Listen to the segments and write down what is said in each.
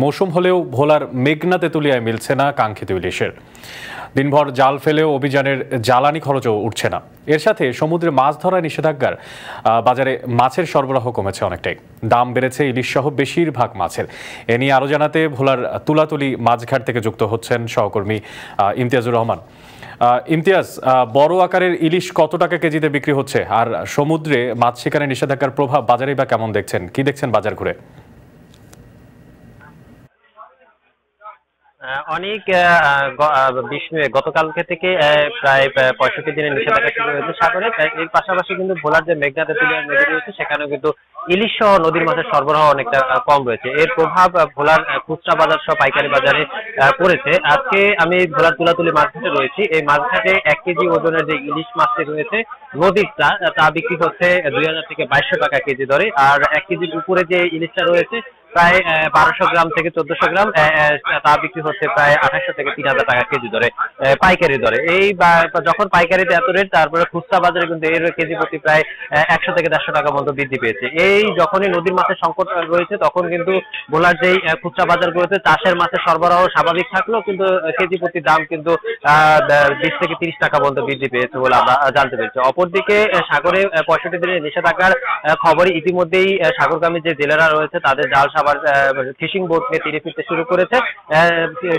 মৌসুম হলেও ভোলার মেঘনা তেঁতুলিয়ায় মিলছে না কাঙ্ক্ষিত ইলিশের। দিনভর জাল ফেলেও অভিযানের জ্বালানি খরচও উঠছে না। এর সাথে সমুদ্রে মাছ ধরায় নিষেধাজ্ঞার বাজারে মাছের সরবরাহ কমেছে অনেকটাই। দাম বেড়েছে ইলিশ সহ বেশিরভাগ মাছের। এ নিয়ে আরও জানাতে ভোলার তুলাতুলি মাছঘাট থেকে যুক্ত হচ্ছেন সহকর্মী ইমতিয়াজুর রহমান। ইমতিয়াজ, বড় আকারের ইলিশ কত টাকা কেজিতে বিক্রি হচ্ছে, আর সমুদ্রে মাছ শিকারে নিষেধাজ্ঞার প্রভাব বাজারে বা কেমন দেখছেন? কি দেখছেন বাজার ঘুরে? অনেক গতকালকে থেকে প্রায় 65 দিনের নিষেধাজ্ঞা শুরু হয়েছে সাগরে। এর পাশাপাশি কিন্তু ভোলার যে মেঘনা তেঁতুলিয়া নদী রয়েছে সেখানেও কিন্তু ইলিশ সহ নদীর মাছের সরবরাহ অনেকটা কম রয়েছে। এর প্রভাব ভোলার খুচরা বাজার সহ পাইকারি বাজারে পড়েছে। আজকে আমি ভোলার তুলাতুলি মাছঘাটে রয়েছি। এই মাছঘাটে 1 কেজি ওজনের যে ইলিশ মাছটি রয়েছে নদীরটা, তা বিক্রি হচ্ছে 2000 থেকে 2200 টাকা কেজি দরে। আর 1 কেজির উপরে যে ইলিশটা রয়েছে প্রায় 1200 গ্রাম থেকে 1400 গ্রাম, তা বিক্রি হচ্ছে প্রায় 2800 থেকে 3000 টাকা কেজি দরে, পাইকারি দরে। এই যখন পাইকারিতে এত রেট, তারপরে খুচরা বাজারে কিন্তু এর কেজি প্রতি প্রায় 100 থেকে 150 টাকা মতো বৃদ্ধি পেয়েছে। এই যখনই নদীর মাছের সংকট রয়েছে তখন কিন্তু ভোলার যেই খুচরা বাজারগুলোতে চাষের মাছের সরবরাহ স্বাভাবিক থাকলেও কিন্তু কেজি প্রতি দাম কিন্তু 20 থেকে 30 টাকা পর্যন্ত বৃদ্ধি পেয়েছে বলে আমরা জানতে পেরেছি। অপরদিকে সাগরে 65 দিনের নিষেধাজ্ঞার খবরে ইতিমধ্যেই সাগরগামী যে জেলেরা রয়েছে তাদের জাল সাবার ফিশিং বোট নিয়ে তীরে ফিরতে শুরু করেছে।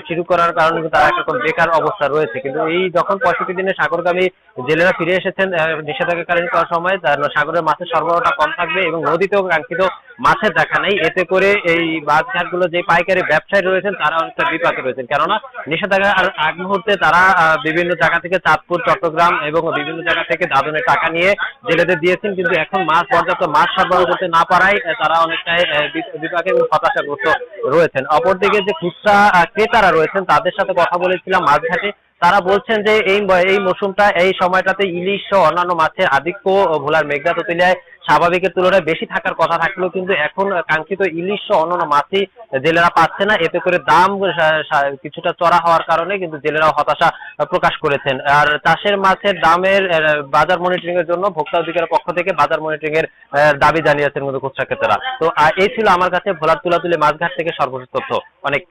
শুরু করার কারণে তারা একরকম বেকার অবস্থা রয়েছে। কিন্তু এই যখন 65 দিনে সাগরগামী জেলেরা ফিরে এসেছেন নিষেধাজ্ঞাকালীন সময়, সাগরের মাছের সরবরাহটা কম থাকবে এবং নদীতেও কাঙ্ক্ষিত মাছের দেখা নেই। এতে করে এই বাজারগুলো যে পাইকারি ব্যবসায়ী রয়েছেন তারা অনেকটা বিপাকে রয়েছেন, কেননা নিষেধাজ্ঞার আগ মুহূর্তে তারা বিভিন্ন জায়গা থেকে চাঁদপুর, চট্টগ্রাম এবং বিভিন্ন জায়গা থেকে দাদনের টাকা নিয়ে জেলেদের দিয়েছেন। কিন্তু এখন পর্যাপ্ত মাছ সরবরাহ করতে না পারায় তারা অনেকটাই বিপাকে এবং হতাশাগ্রস্ত রয়েছেন। অপরদিকে যে খুচরা ক্রেতারা রয়েছেন তাদের সাথে কথা বলেছিলাম মাছঘাটে। তারা বলছেন যে এই মৌসুমটা, এই সময়টাতে ইলিশ সহ অন্যান্য মাছের আধিক্য ভোলার মেঘনা তেঁতুলিয়ায় স্বাভাবিকের তুলনায় বেশি থাকার কথা থাকলেও কিন্তু এখন কাঙ্ক্ষিত ইলিশ সহ অন্যান্য মাছই জেলেরা পাচ্ছে না। এতে করে দাম কিছুটা চড়া হওয়ার কারণে কিন্তু জেলেরাও হতাশা প্রকাশ করেছেন। আর চাষের মাছের দামের বাজার মনিটরিং এর জন্য ভোক্তা অধিকারের পক্ষ থেকে বাজার মনিটরিং এর দাবি জানিয়েছেন কিন্তু খুচরা ক্রেতারা। তো এই ছিল আমার কাছে ভোলার তুলাতুলি মাছঘাট থেকে সর্বশেষ তথ্য। অনেক